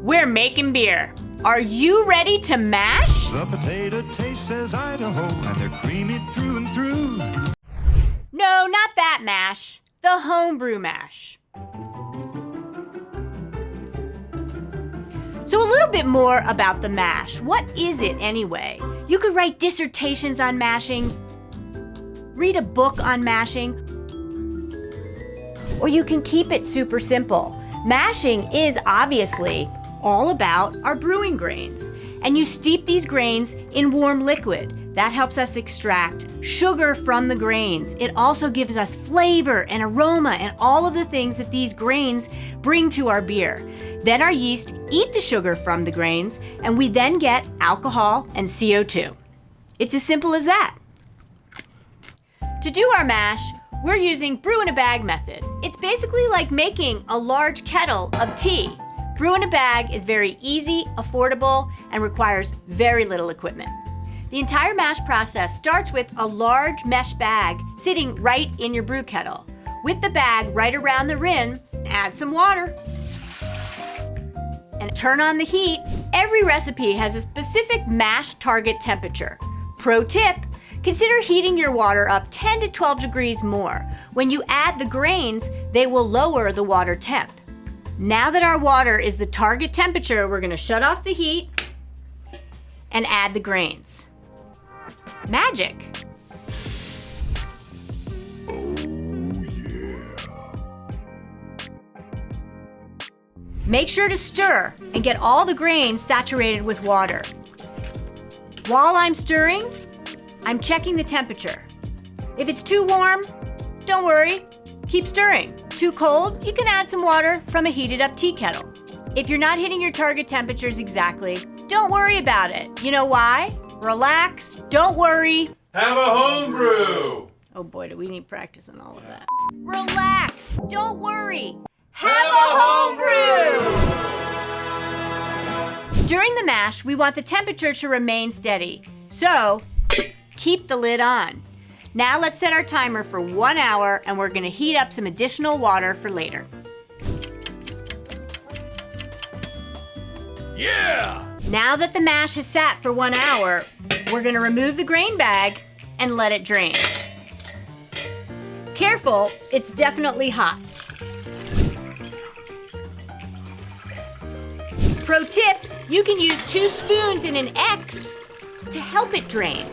We're making beer. Are you ready to mash? The potato taste says Idaho, and they're creamy through and through. No, not that mash. The homebrew mash. So a little bit more about the mash. What is it anyway? You could write dissertations on mashing, read a book on mashing, or you can keep it super simple. Mashing is obviously all about our brewing grains. And you steep these grains in warm liquid. That helps us extract sugar from the grains. It also gives us flavor and aroma and all of the things that these grains bring to our beer. Then our yeast eat the sugar from the grains, and we then get alcohol and CO2. It's as simple as that. To do our mash, we're using brew in a bag method. It's basically like making a large kettle of tea. Brew in a bag is very easy, affordable, and requires very little equipment. The entire mash process starts with a large mesh bag sitting right in your brew kettle. With the bag right around the rim, add some water and turn on the heat. Every recipe has a specific mash target temperature. Pro tip, consider heating your water up 10 to 12 degrees more. When you add the grains, they will lower the water temp. Now that our water is the target temperature, we're gonna shut off the heat and add the grains. Magic. Oh, yeah. Make sure to stir and get all the grains saturated with water. While I'm stirring, I'm checking the temperature. If it's too warm, don't worry, keep stirring. Too cold, you can add some water from a heated up tea kettle. If you're not hitting your target temperatures exactly, don't worry about it. You know why? Relax, don't worry. Have a homebrew! Oh boy, do we need practice on all of that. Relax, don't worry. Have a homebrew! During the mash, we want the temperature to remain steady. So, keep the lid on. Now let's set our timer for 1 hour, and we're gonna heat up some additional water for later. Yeah! Now that the mash has sat for 1 hour, we're gonna remove the grain bag and let it drain. Careful, it's definitely hot. Pro tip, you can use 2 spoons in an X to help it drain.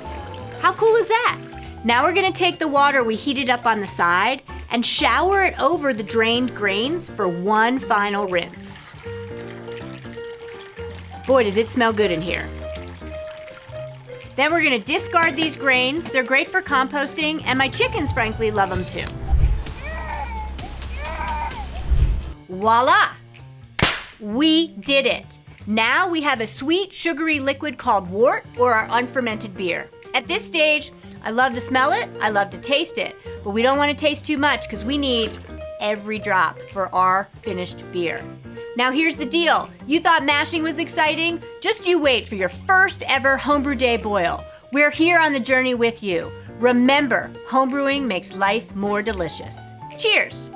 How cool is that? Now we're gonna take the water we heated up on the side and shower it over the drained grains for one final rinse. Boy, does it smell good in here. Then we're gonna discard these grains. They're great for composting, and my chickens frankly love them too. Voila! We did it. Now we have a sweet, sugary liquid called wort, or our unfermented beer. At this stage, I love to smell it, I love to taste it, but we don't want to taste too much because we need every drop for our finished beer. Now here's the deal. You thought mashing was exciting? Just you wait for your first ever homebrew day boil. We're here on the journey with you. Remember, homebrewing makes life more delicious. Cheers!